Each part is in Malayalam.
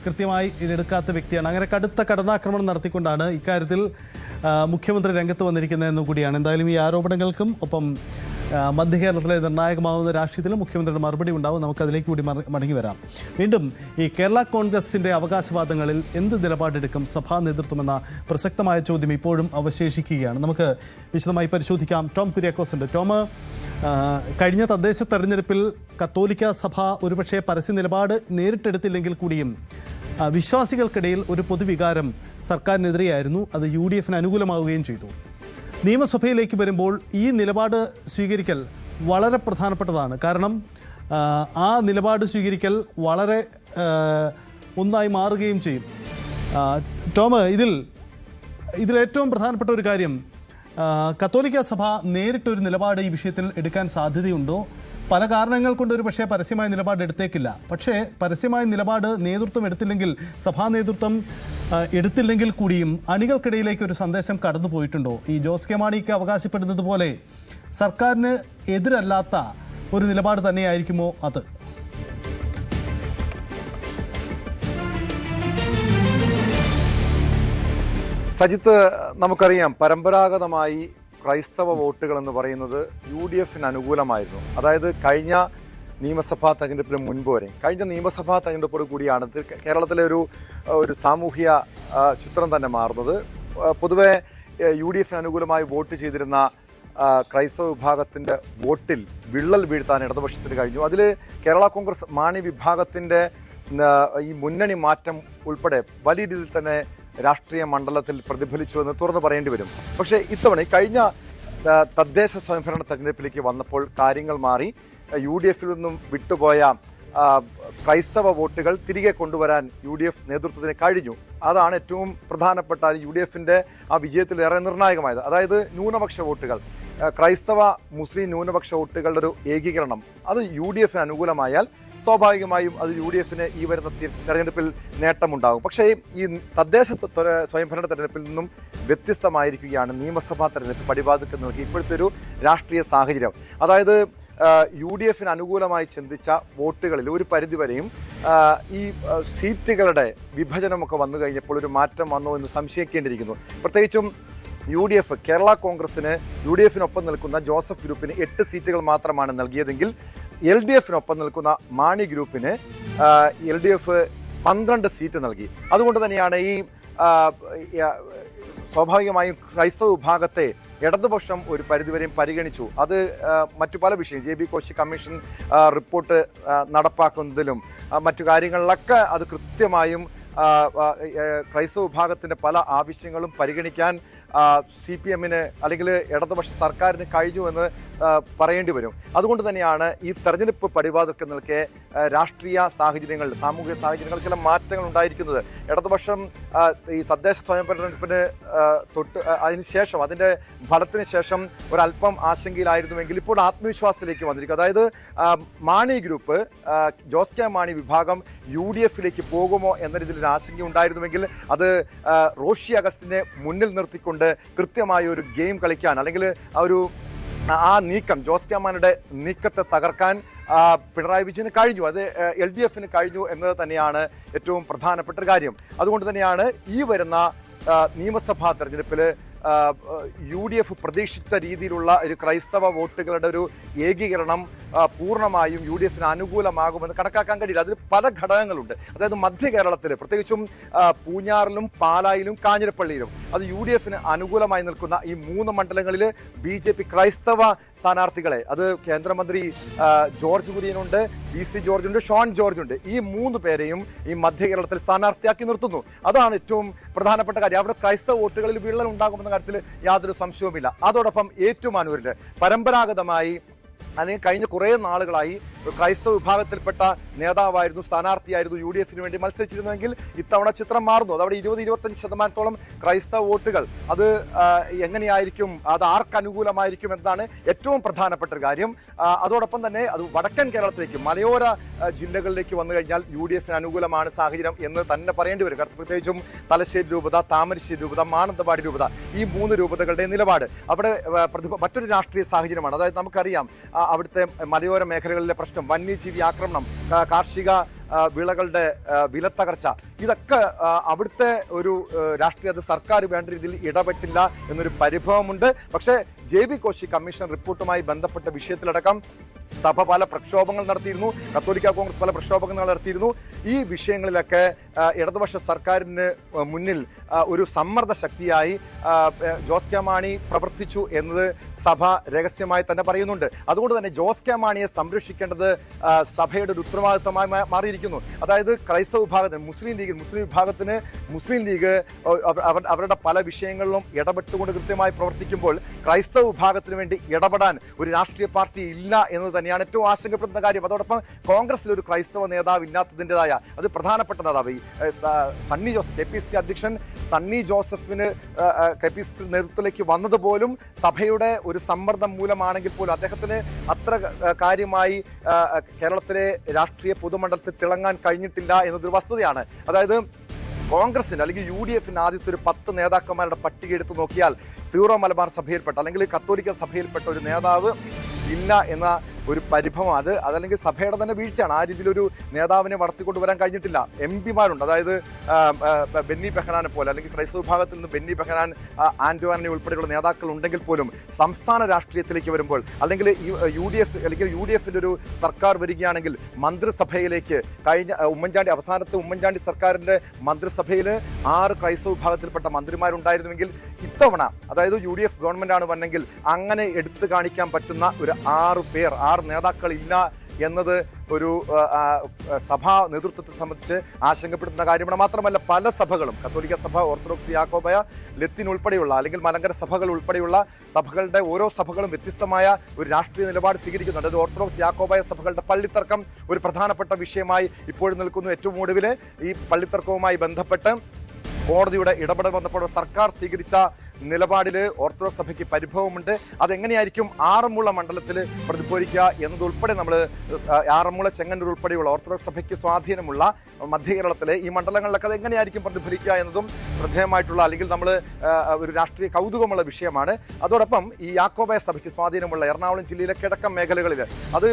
കൃത്യമായി എടുക്കാത്ത വ്യക്തിയാണ്. അങ്ങനെ കടുത്ത കടന്നാക്രമണം നടത്തിക്കൊണ്ടാണ് ഇക്കാര്യത്തിൽ മുഖ്യമന്ത്രി രംഗത്ത് വന്നിരിക്കുന്നതെന്നു കൂടിയാണ്. എന്തായാലും ഈ ആരോപണങ്ങൾക്കും ഒപ്പം മധ്യകേരളത്തിലെ നിർണായകമാവുന്ന രാഷ്ട്രീയത്തിലും മുഖ്യമന്ത്രിയുടെ മറുപടി ഉണ്ടാവും. നമുക്കതിലേക്ക് കൂടി മടങ്ങി വരാം. വീണ്ടും ഈ കേരള കോൺഗ്രസിൻ്റെ അവകാശവാദങ്ങളിൽ എന്ത് നിലപാടെടുക്കും സഭാ നേതൃത്വമെന്ന പ്രസക്തമായ ചോദ്യം ഇപ്പോഴും അവശേഷിക്കുകയാണ്. നമുക്ക് വിശദമായി പരിശോധിക്കാം. ടോം കുര്യാക്കോസ് ഉണ്ട്. ടോം, കഴിഞ്ഞ തദ്ദേശ തെരഞ്ഞെടുപ്പിൽ കത്തോലിക്ക സഭ ഒരുപക്ഷെ പരസ്യ നിലപാട് നേരിട്ടെടുത്തില്ലെങ്കിൽ കൂടിയും വിശ്വാസികൾക്കിടയിൽ ഒരു പൊതുവികാരം സർക്കാരിനെതിരെയായിരുന്നു. അത് UDFന് അനുകൂലമാവുകയും ചെയ്തു. നിയമസഭയിലേക്ക് വരുമ്പോൾ ഈ നിലപാട് സ്വീകരിക്കൽ വളരെ പ്രധാനപ്പെട്ടതാണ്. കാരണം ആ നിലപാട് സ്വീകരിക്കൽ വളരെ ഒന്നായി മാറുകയും ചെയ്യും. ടോം, ഇതിലേറ്റവും പ്രധാനപ്പെട്ട ഒരു കാര്യം, കത്തോലിക്ക സഭ നേരിട്ടൊരു നിലപാട് ഈ വിഷയത്തിൽ എടുക്കാൻ സാധ്യതയുണ്ടോ? പല കാരണങ്ങൾ കൊണ്ട് ഒരു പക്ഷേ പരസ്യമായ നിലപാട് എടുത്തേക്കില്ല. പക്ഷേ പരസ്യമായ നിലപാട് നേതൃത്വം എടുത്തില്ലെങ്കിൽ, സഭാ നേതൃത്വം എടുത്തില്ലെങ്കിൽ കൂടിയും അണികൾക്കിടയിലേക്ക് ഒരു സന്ദേശം കടന്നു പോയിട്ടുണ്ടോ? ഈ ജോസ് കെ മാണിക്ക് അവകാശപ്പെടുന്നത് പോലെ സർക്കാരിന് എതിരല്ലാത്ത ഒരു നിലപാട് തന്നെയായിരിക്കുമോ അത്? സജിത്ത്, നമുക്കറിയാം പരമ്പരാഗതമായി ക്രൈസ്തവ വോട്ടുകൾ എന്ന് പറയുന്നത് UDFന് അനുകൂലമായിരുന്നു. അതായത് കഴിഞ്ഞ നിയമസഭാ തെരഞ്ഞെടുപ്പിന് മുൻപ് വരെ, കഴിഞ്ഞ നിയമസഭാ തെരഞ്ഞെടുപ്പോട് കൂടിയാണ് കേരളത്തിലെ ഒരു സാമൂഹ്യ ചിത്രം തന്നെ മാറുന്നത്. പൊതുവെ UDFന് അനുകൂലമായി വോട്ട് ചെയ്തിരുന്ന ക്രൈസ്തവ വിഭാഗത്തിൻ്റെ വോട്ടിൽ വിള്ളൽ വീഴ്ത്താൻ ഇടതുപക്ഷത്തിന് കഴിഞ്ഞു. അതിൽ കേരള കോൺഗ്രസ് മാണി വിഭാഗത്തിൻ്റെ ഈ മുന്നണി മാറ്റം ഉൾപ്പെടെ വലിയ രീതിയിൽ തന്നെ രാഷ്ട്രീയ മണ്ഡലത്തിൽ പ്രതിഫലിച്ചു എന്ന് തുറന്നു പറയേണ്ടി വരും. പക്ഷേ ഇത്തവണ കഴിഞ്ഞ തദ്ദേശ സ്വയംഭരണ തെരഞ്ഞെടുപ്പിലേക്ക് വന്നപ്പോൾ കാര്യങ്ങൾ മാറി. UDFിൽ നിന്നും വിട്ടുപോയ ക്രൈസ്തവ വോട്ടുകൾ തിരികെ കൊണ്ടുവരാൻ UDF നേതൃത്വത്തിന് കഴിഞ്ഞു. അതാണ് ഏറ്റവും പ്രധാനപ്പെട്ട UDFിൻ്റെ ആ വിജയത്തിൽ ഏറെ നിർണായകമായത്. അതായത് ന്യൂനപക്ഷ വോട്ടുകൾ, ക്രൈസ്തവ മുസ്ലിം ന്യൂനപക്ഷ വോട്ടുകളുടെ ഒരു ഏകീകരണം, അത് UDFന് അനുകൂലമായാൽ സ്വാഭാവികമായും അത് UDFന് ഈ വരുന്ന തെരഞ്ഞെടുപ്പിൽ നേട്ടമുണ്ടാകും. പക്ഷേ ഈ തദ്ദേശ സ്വയംഭരണ തെരഞ്ഞെടുപ്പിൽ നിന്നും വ്യത്യസ്തമായിരിക്കുകയാണ് നിയമസഭാ തെരഞ്ഞെടുപ്പ് പടിവാതിൽക്ക് നോക്കി ഇപ്പോഴത്തെ ഒരു രാഷ്ട്രീയ സാഹചര്യം. അതായത് UDFന് അനുകൂലമായി ചിന്തിച്ച വോട്ടുകളിൽ ഒരു പരിധിവരെയും ഈ സീറ്റുകളുടെ വിഭജനമൊക്കെ വന്നു കഴിഞ്ഞപ്പോൾ ഒരു മാറ്റം വന്നു എന്ന് സംശയിക്കേണ്ടിയിരിക്കുന്നു. പ്രത്യേകിച്ചും UDF കേരള കോൺഗ്രസിന് UDFനൊപ്പം നിൽക്കുന്ന ജോസഫ് ഗ്രൂപ്പിന് 8 സീറ്റുകൾ മാത്രമാണ് നൽകിയതെങ്കിൽ LDFനൊപ്പം നിൽക്കുന്ന മാണി ഗ്രൂപ്പിന് LDF 12 സീറ്റ് നൽകി. അതുകൊണ്ട് തന്നെയാണ് ഈ സ്വാഭാവികമായും ക്രൈസ്തവ വിഭാഗത്തെ ഇടതുപക്ഷം ഒരു പരിധിവരെയും പരിഗണിച്ചു. അത് മറ്റു പല വിഷയം, JB കോശി കമ്മീഷൻ റിപ്പോർട്ട് നടപ്പാക്കുന്നതിലും മറ്റു കാര്യങ്ങളിലൊക്കെ അത് കൃത്യമായും ക്രൈസ്തവ വിഭാഗത്തിൻ്റെ പല ആവശ്യങ്ങളും പരിഗണിക്കാൻ CPMന് അല്ലെങ്കിൽ ഇടതുപക്ഷ സർക്കാരിന് കഴിഞ്ഞു എന്ന് പറയേണ്ടി വരും. അതുകൊണ്ട് തന്നെയാണ് ഈ തെരഞ്ഞെടുപ്പ് പടിവാതിൽക്ക് നിൽക്കെ രാഷ്ട്രീയ സാഹചര്യങ്ങളിൽ, സാമൂഹിക സാഹചര്യങ്ങളിൽ ചില മാറ്റങ്ങൾ ഉണ്ടായിരിക്കുന്നത്. ഇടതുപക്ഷം ഈ തദ്ദേശ സ്വയംഭരണത്തിന് അതിനുശേഷം, അതിൻ്റെ ഫലത്തിന് ശേഷം ഒരല്പം ആശങ്കയിലായിരുന്നുവെങ്കിൽ ഇപ്പോൾ ആത്മവിശ്വാസത്തിലേക്ക് വന്നിരിക്കും. അതായത് മാണി ഗ്രൂപ്പ്, ജോസ് കെ മാണി വിഭാഗം UDFിലേക്ക് പോകുമോ എന്ന രീതിയിൽ ഒരു ആശങ്ക ഉണ്ടായിരുന്നുവെങ്കിൽ അത് റോഷി അഗസ്റ്റിനെ മുന്നിൽ നിർത്തിക്കൊണ്ട് കൃത്യമായ ഒരു ഗെയിം കളിക്കാൻ, അല്ലെങ്കിൽ ആ നീക്കം, ജോസ് കെ മാണിയുടെ നീക്കത്തെ തകർക്കാൻ പിണറായി വിജയന് കഴിഞ്ഞു. അത് LDFന് കഴിഞ്ഞു എന്നത് തന്നെയാണ് ഏറ്റവും പ്രധാനപ്പെട്ട കാര്യം. അതുകൊണ്ട് തന്നെയാണ് ഈ വരുന്ന നിയമസഭാ തെരഞ്ഞെടുപ്പിൽ UDF പ്രതീക്ഷിച്ച രീതിയിലുള്ള ഒരു ക്രൈസ്തവ വോട്ടുകളുടെ ഒരു ഏകീകരണം പൂർണ്ണമായും UDFന് അനുകൂലമാകുമെന്ന് കണക്കാക്കാൻ കഴിയില്ല. അതിൽ പല ഘടകങ്ങളുണ്ട്. അതായത് മധ്യ കേരളത്തിൽ, പ്രത്യേകിച്ചും പൂഞ്ഞാറിലും പാലായിലും കാഞ്ഞിരപ്പള്ളിയിലും അത് UDFന് അനുകൂലമായി നിൽക്കുന്ന ഈ 3 മണ്ഡലങ്ങളിൽ BJP ക്രൈസ്തവ സ്ഥാനാർത്ഥികളെ, അത് കേന്ദ്രമന്ത്രി ജോർജ് കുര്യനുണ്ട്, PC ജോർജുണ്ട്, ഷോൺ ജോർജുണ്ട്, ഈ 3 പേരെയും ഈ മധ്യ കേരളത്തിൽ സ്ഥാനാർത്ഥിയാക്കി നിർത്തുന്നു. അതാണ് ഏറ്റവും പ്രധാനപ്പെട്ട കാര്യം. അവിടെ ക്രൈസ്തവ വോട്ടുകളിൽ വിള്ളൽ ഉണ്ടാകുമെന്ന കാര്യത്തിൽ യാതൊരു സംശയവുമില്ല. അതോടൊപ്പം ഏറ്റുമാനൂരിൽ പരമ്പരാഗതമായി അല്ലെങ്കിൽ കഴിഞ്ഞ കുറേ നാളുകളായി ക്രൈസ്തവ വിഭാഗത്തിൽപ്പെട്ട നേതാവായിരുന്നു, സ്ഥാനാർത്ഥിയായിരുന്നു UDFന് വേണ്ടി മത്സരിച്ചിരുന്നുവെങ്കിൽ ഇത്തവണ ചിത്രം മാറുന്നു. അതവിടെ 20-25% ക്രൈസ്തവ വോട്ടുകൾ, അത് എങ്ങനെയായിരിക്കും, അത് ആർക്ക് അനുകൂലമായിരിക്കും എന്നതാണ് ഏറ്റവും പ്രധാനപ്പെട്ട ഒരു കാര്യം. അതോടൊപ്പം തന്നെ അത് വടക്കൻ കേരളത്തിലേക്ക്, മലയോര ജില്ലകളിലേക്ക് വന്നു കഴിഞ്ഞാൽ UDFന് അനുകൂലമാണ് സാഹചര്യം എന്ന് തന്നെ പറയേണ്ടി വരും. പ്രത്യേകിച്ചും തലശ്ശേരി രൂപത, താമരശ്ശേരി രൂപത, മാനന്തവാടി രൂപത, ഈ 3 രൂപതകളുടെ നിലപാട് അവിടെ മറ്റൊരു രാഷ്ട്രീയ സാഹചര്യമാണ്. അതായത് നമുക്കറിയാം അവിടുത്തെ മലയോര മേഖലകളിലെ പ്രശ്നം, വന്യജീവി ആക്രമണം, കാർഷിക വിളകളുടെ വിലത്തകർച്ച, ഇതൊക്കെ അവിടുത്തെ ഒരു രാഷ്ട്രീയ സർക്കാർ വേണ്ട രീതിയിൽ ഇടപെട്ടില്ല എന്നൊരു പരിഭവമുണ്ട്. പക്ഷേ JB കോശി കമ്മീഷൻ റിപ്പോർട്ടുമായി ബന്ധപ്പെട്ട വിഷയത്തിലടക്കം സഭ പല പ്രക്ഷോഭങ്ങൾ നടത്തിയിരുന്നു, കത്തോലിക്ക കോൺഗ്രസ് പല പ്രക്ഷോഭങ്ങൾ നടത്തിയിരുന്നു. ഈ വിഷയങ്ങളിലൊക്കെ ഇടതുപക്ഷ സർക്കാരിന് മുന്നിൽ ഒരു സമ്മർദ്ദ ശക്തിയായി ജോസ് കെ മാണി പ്രവർത്തിച്ചു എന്നത് സഭ രഹസ്യമായി തന്നെ പറയുന്നുണ്ട്. അതുകൊണ്ട് തന്നെ ജോസ് കെ മാണിയെ സംരക്ഷിക്കേണ്ടത് സഭയുടെ ഒരു ഉത്തരവാദിത്തമായി മാറിയിരിക്കുന്നു. അതായത് ക്രൈസ്തവ വിഭാഗത്തിന്, മുസ്ലിം വിഭാഗത്തിന് മുസ്ലിം ലീഗ് അവരുടെ പല വിഷയങ്ങളിലും ഇടപെട്ടുകൊണ്ട് കൃത്യമായി പ്രവർത്തിക്കുമ്പോൾ ക്രൈസ്തവ വിഭാഗത്തിന് വേണ്ടി ഇടപെടാൻ ഒരു രാഷ്ട്രീയ പാർട്ടി ഇല്ല എന്നത് തന്നെയാണ് ഏറ്റവും ആശങ്കപ്പെടുന്ന കാര്യം. അതോടൊപ്പം കോൺഗ്രസിൽ ഒരു ക്രൈസ്തവ നേതാവ് ഇല്ലാത്തതിൻ്റെതായ അത് പ്രധാനപ്പെട്ട നേതാവ് സണ്ണി ജോസഫ്, KPCC അധ്യക്ഷൻ സണ്ണി ജോസഫിന് KPCC നേതൃത്വത്തിലേക്ക് വന്നതുപോലും സഭയുടെ ഒരു സമ്മർദ്ദം മൂലമാണെങ്കിൽ പോലും അദ്ദേഹത്തിന് അത്ര കാര്യമായി കേരളത്തിലെ രാഷ്ട്രീയ പൊതുമണ്ഡലത്തിൽ തിളങ്ങാൻ കഴിഞ്ഞിട്ടില്ല എന്നതൊരു വസ്തുതയാണ്. അതായത് കോൺഗ്രസിന് അല്ലെങ്കിൽ UDF ആദ്യത്തെ ഒരു 10 നേതാക്കന്മാരുടെ പട്ടിക എടുത്ത് നോക്കിയാൽ സീറോ മലബാർ സഭയിൽപ്പെട്ട അല്ലെങ്കിൽ കത്തോലിക്ക സഭയിൽപ്പെട്ട ഒരു നേതാവ് ഇല്ല എന്ന ഒരു പരിഭവം, അതല്ലെങ്കിൽ സഭയുടെ തന്നെ വീഴ്ചയാണ്. ആ രീതിയിലൊരു നേതാവിനെ വളർത്തിക്കൊണ്ടുവരാൻ കഴിഞ്ഞിട്ടില്ല. MP-മാരുണ്ട്, അതായത് ബെന്നി ബെഹനാനെ പോലെ, അല്ലെങ്കിൽ ക്രൈസ്തവ വിഭാഗത്തിൽ നിന്ന് ബെന്നി ബെഹനാൻ, ആന്റോ ആന്റണി ഉൾപ്പെടെയുള്ള നേതാക്കൾ ഉണ്ടെങ്കിൽ പോലും സംസ്ഥാന രാഷ്ട്രീയത്തിലേക്ക് വരുമ്പോൾ അല്ലെങ്കിൽ UDF-ന്റെ ഒരു സർക്കാർ വരികയാണെങ്കിൽ മന്ത്രിസഭയിലേക്ക് അവസാനത്തെ ഉമ്മൻചാണ്ടി സർക്കാരിൻ്റെ മന്ത്രിസഭയിൽ 6 ക്രൈസ്തവ വിഭാഗത്തിൽപ്പെട്ട മന്ത്രിമാരുണ്ടായിരുന്നുവെങ്കിൽ ഇത്തവണ, അതായത് UDF ഗവൺമെൻറ്റാണ് വന്നെങ്കിൽ അങ്ങനെ എടുത്തു കാണിക്കാൻ പറ്റുന്ന ഒരു 6 നേതാക്കൾ ഇല്ല എന്നത് ഒരു സഭാ നേതൃത്വത്തെ സംബന്ധിച്ച് ആശങ്കപ്പെടുത്തുന്ന കാര്യമാണ്. മാത്രമല്ല പല സഭകളും, കത്തോലിക്ക സഭ, ഓർത്തഡോക്സ് യാക്കോബായ, ലത്തീൻ ഉൾപ്പെടെയുള്ള അല്ലെങ്കിൽ മലങ്കര സഭകൾ ഉൾപ്പെടെയുള്ള സഭകളുടെ ഓരോ സഭകളും വ്യത്യസ്തമായ ഒരു രാഷ്ട്രീയ നിലപാട് സ്വീകരിക്കുന്നുണ്ട്. അത് ഓർത്തഡോക്സ് യാക്കോബായ സഭകളുടെ പള്ളിത്തർക്കം ഒരു പ്രധാനപ്പെട്ട വിഷയമായി ഇപ്പോഴും നിൽക്കുന്നു. ഏറ്റവും ഒടുവിൽ ഈ പള്ളിത്തർക്കവുമായി ബന്ധപ്പെട്ട് കോടതിയുടെ ഇടപെടൽ വന്നപ്പോൾ സർക്കാർ സ്വീകരിച്ച നിലപാടിൽ ഓർത്തഡോക്സ് സഭയ്ക്ക് പരിഭവമുണ്ട്. അതെങ്ങനെയായിരിക്കും ആറന്മുള മണ്ഡലത്തിൽ പ്രതിഫലിക്കുക എന്നതുൾപ്പെടെ നമ്മൾ ആറന്മുള, ചെങ്ങന്നൂർ ഉൾപ്പെടെയുള്ള ഓർത്തഡോക്സ് സഭയ്ക്ക് സ്വാധീനമുള്ള മധ്യകേരളത്തിലെ ഈ മണ്ഡലങ്ങളിലൊക്കെ അത് എങ്ങനെയായിരിക്കും പ്രതിഫലിക്കുക എന്നതും ശ്രദ്ധേയമായിട്ടുള്ള അല്ലെങ്കിൽ നമ്മൾ ഒരു രാഷ്ട്രീയ കൗതുകമുള്ള വിഷയമാണ്. അതോടൊപ്പം ഈ യാക്കോബായ സഭയ്ക്ക് സ്വാധീനമുള്ള എറണാകുളം ജില്ലയിലെ കിഴക്കൻ മേഖലകളിൽ അത്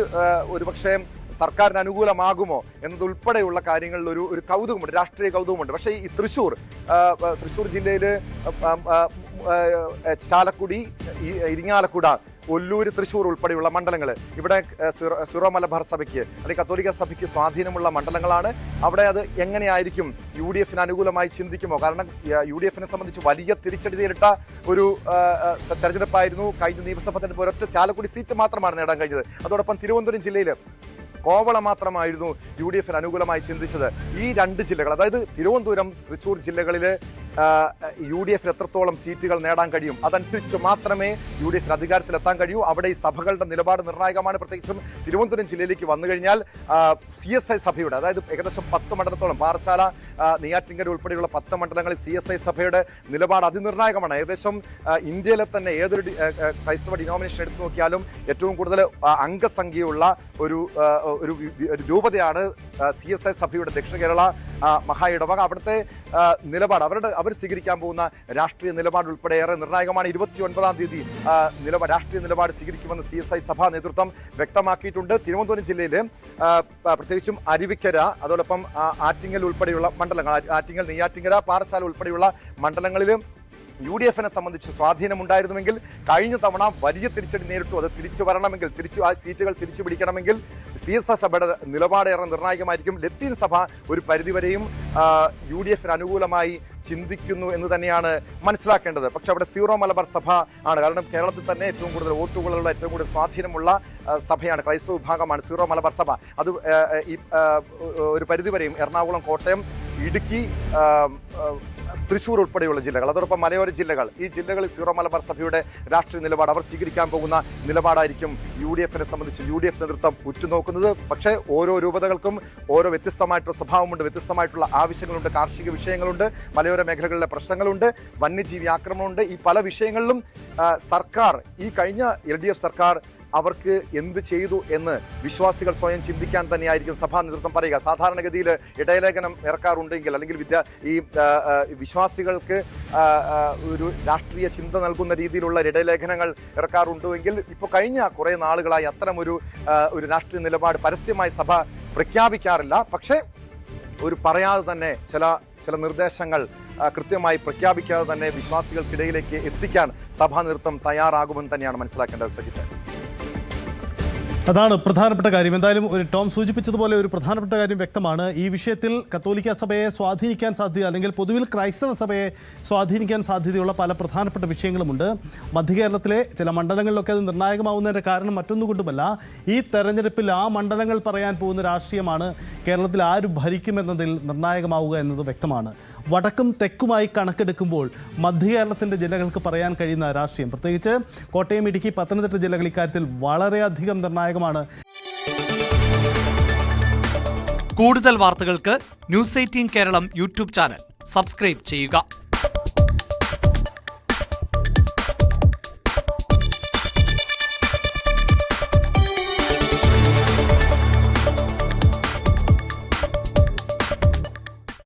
ഒരുപക്ഷെ സർക്കാരിന് അനുകൂലമാകുമോ എന്നതുൾപ്പെടെയുള്ള കാര്യങ്ങളിൽ ഒരു കൗതുകമുണ്ട്, രാഷ്ട്രീയ കൗതുകമുണ്ട്. പക്ഷേ ഈ തൃശ്ശൂർ ജില്ലയിൽ ചാലക്കുടി, ഇരിങ്ങാലക്കുട, ഒല്ലൂർ, തൃശ്ശൂർ ഉൾപ്പെടെയുള്ള മണ്ഡലങ്ങൾ ഇവിടെ സീറോ മലബാർ സഭയ്ക്ക് അല്ലെങ്കിൽ കത്തോലിക്ക സഭയ്ക്ക് സ്വാധീനമുള്ള മണ്ഡലങ്ങളാണ്. അവിടെ അത് എങ്ങനെയായിരിക്കും UDF-ന് അനുകൂലമായി ചിന്തിക്കുമോ? കാരണം UDF-നെ സംബന്ധിച്ച് വലിയ തിരിച്ചടി നേരിട്ട ഒരു തെരഞ്ഞെടുപ്പായിരുന്നു കഴിഞ്ഞ നിയമസഭാ തെരഞ്ഞെടുപ്പ്. ഒരൊറ്റ ചാലക്കുടി സീറ്റ് മാത്രമാണ് നേടാൻ കഴിഞ്ഞത്. അതോടൊപ്പം തിരുവനന്തപുരം ജില്ലയിൽ കോവള മാത്രമായിരുന്നു UDF-ന് അനുകൂലമായി ചിന്തിച്ചത്. ഈ 2 ജില്ലകൾ, അതായത് തിരുവനന്തപുരം, തൃശ്ശൂർ ജില്ലകളിൽ UDF-ന് എത്രത്തോളം സീറ്റുകൾ നേടാൻ കഴിയും, അതനുസരിച്ച് മാത്രമേ UDF-ന് അധികാരത്തിലെത്താൻ കഴിയൂ. അവിടെ ഈ സഭകളുടെ നിലപാട് നിർണായകമാണ്. പ്രത്യേകിച്ചും തിരുവനന്തപുരം ജില്ലയിലേക്ക് വന്നു കഴിഞ്ഞാൽ CSI സഭയുടെ, അതായത് ഏകദേശം 10 മണ്ഡലത്തോളം, പാറശാല, നെയ്യാറ്റിൻകര ഉൾപ്പെടെയുള്ള 10 മണ്ഡലങ്ങളിൽ CSI സഭയുടെ നിലപാട് അതിനിർണായകമാണ്. ഏകദേശം ഇന്ത്യയിലെ തന്നെ ഏതൊരു ക്രൈസ്തവ ഡിനോമിനേഷൻ എടുത്തു നോക്കിയാലും ഏറ്റവും കൂടുതൽ അംഗസംഖ്യയുള്ള ഒരു രൂപതയാണ് CSI സഭയുടെ ദക്ഷിണ കേരള മഹാ ഇടവക. അവിടുത്തെ നിലപാട്, അവർ സ്വീകരിക്കാൻ പോകുന്ന രാഷ്ട്രീയ നിലപാട് ഉൾപ്പെടെ ഏറെ നിർണായകമാണ്. 29-ാം തീയതി രാഷ്ട്രീയ നിലപാട് സ്വീകരിക്കുമെന്ന് CSI സഭാ നേതൃത്വം വ്യക്തമാക്കിയിട്ടുണ്ട്. തിരുവനന്തപുരം ജില്ലയിൽ പ്രത്യേകിച്ചും അരുവിക്കര, അതോടൊപ്പം ആറ്റിങ്ങൽ ഉൾപ്പെടെയുള്ള മണ്ഡലങ്ങൾ, ആറ്റിങ്ങൽ, നെയ്യാറ്റിങ്കര, പാറശാല ഉൾപ്പെടെയുള്ള മണ്ഡലങ്ങളിൽ UDF-നെ സംബന്ധിച്ച് സ്വാധീനമുണ്ടായിരുന്നുവെങ്കിൽ കഴിഞ്ഞ തവണ വലിയ തിരിച്ചടി നേരിട്ടു. അത് തിരിച്ചു വരണമെങ്കിൽ, ആ സീറ്റുകൾ തിരിച്ചു പിടിക്കണമെങ്കിൽ CSI സഭയുടെ നിലപാടേറെ നിർണായകമായിരിക്കും. ലത്തീൻ സഭ ഒരു പരിധിവരെയും UDF-ന് അനുകൂലമായി ചിന്തിക്കുന്നു എന്ന് തന്നെയാണ് മനസ്സിലാക്കേണ്ടത്. പക്ഷെ അവിടെ സീറോ മലബാർ സഭ ആണ്. കാരണം കേരളത്തിൽ തന്നെ ഏറ്റവും കൂടുതൽ വോട്ടുകളുള്ള, ഏറ്റവും കൂടുതൽ സ്വാധീനമുള്ള സഭയാണ്, ക്രൈസ്തവ വിഭാഗമാണ് സീറോ മലബാർ സഭ. അത് ഈ ഒരു പരിധിവരെയും എറണാകുളം, കോട്ടയം, ഇടുക്കി, തൃശ്ശൂർ ഉൾപ്പെടെയുള്ള ജില്ലകൾ, അതോടൊപ്പം മലയോര ജില്ലകൾ, ഈ ജില്ലകളിൽ സീറോ മലബാർ സഭയുടെ രാഷ്ട്രീയ നിലപാട്, അവർ സ്വീകരിക്കാൻ പോകുന്ന നിലപാടായിരിക്കും UDF-നെ സംബന്ധിച്ച് UDF നേതൃത്വം ഉറ്റുനോക്കുന്നത്. പക്ഷേ ഓരോ രൂപതകൾക്കും ഓരോ വ്യത്യസ്തമായിട്ടുള്ള സ്വഭാവമുണ്ട്, വ്യത്യസ്തമായിട്ടുള്ള ആവശ്യങ്ങളുണ്ട്, കാർഷിക വിഷയങ്ങളുണ്ട്, മലയോര മേഖലകളിലെ പ്രശ്നങ്ങളുണ്ട്, വന്യജീവി ആക്രമണമുണ്ട്. ഈ പല വിഷയങ്ങളിലും സർക്കാർ, ഈ കഴിഞ്ഞ LDF സർക്കാർ അവർക്ക് എന്ത് ചെയ്തു എന്ന് വിശ്വാസികൾ സ്വയം ചിന്തിക്കാൻ തന്നെയായിരിക്കും സഭാ നേതൃത്വം പറയുക. സാധാരണഗതിയിൽ ഇടയലേഖനം ഇറക്കാറുണ്ടെങ്കിൽ അല്ലെങ്കിൽ ഈ വിശ്വാസികൾക്ക് ഒരു രാഷ്ട്രീയ ചിന്ത നൽകുന്ന രീതിയിലുള്ള ഇടയലേഖനങ്ങൾ ഇറക്കാറുണ്ടെങ്കിൽ ഇപ്പോൾ കഴിഞ്ഞ കുറേ നാളുകളായി അത്തരം ഒരു രാഷ്ട്രീയ നിലപാട് പരസ്യമായി സഭ പ്രഖ്യാപിക്കാറില്ല. പക്ഷേ പറയാതെ തന്നെ ചില നിർദ്ദേശങ്ങൾ കൃത്യമായി പ്രഖ്യാപിക്കാതെ തന്നെ വിശ്വാസികൾക്കിടയിലേക്ക് എത്തിക്കാൻ സഭാ നേതൃത്വം തയ്യാറാകുമെന്ന് തന്നെയാണ് മനസ്സിലാക്കേണ്ടത്. സജിത്ത്, അതാണ് പ്രധാനപ്പെട്ട കാര്യം. എന്തായാലും ടോം സൂചിപ്പിച്ചതുപോലെ ഒരു പ്രധാനപ്പെട്ട കാര്യം വ്യക്തമാണ്. ഈ വിഷയത്തിൽ കത്തോലിക്ക സഭയെ സ്വാധീനിക്കാൻ സാധ്യത, അല്ലെങ്കിൽ പൊതുവിൽ ക്രൈസ്തവ സഭയെ സ്വാധീനിക്കാൻ സാധ്യതയുള്ള പല പ്രധാനപ്പെട്ട വിഷയങ്ങളുമുണ്ട്. മധ്യകേരളത്തിലെ ചില മണ്ഡലങ്ങളിലൊക്കെ അത് നിർണായകമാവുന്നതിൻ്റെ കാരണം മറ്റൊന്നുകൊണ്ടുമല്ല, ഈ തെരഞ്ഞെടുപ്പിൽ ആ മണ്ഡലങ്ങൾ പറയാൻ പോകുന്ന രാഷ്ട്രീയമാണ് കേരളത്തിൽ ആര് ഭരിക്കുമെന്നതിൽ നിർണായകമാവുക എന്നത് വ്യക്തമാണ്. വടക്കും തെക്കുമായി കണക്കെടുക്കുമ്പോൾ മധ്യകേരളത്തിൻ്റെ ജില്ലകൾക്ക് പറയാൻ കഴിയുന്ന രാഷ്ട്രീയം, പ്രത്യേകിച്ച് കോട്ടയം, ഇടുക്കി, പത്തനംതിട്ട ജില്ലകൾ ഇക്കാര്യത്തിൽ വളരെയധികം നിർണായകമാണ്. കൂടുതൽ വാർത്തകൾക്ക് news 18 Keralam YouTube channel subscribe ചെയ്യുക.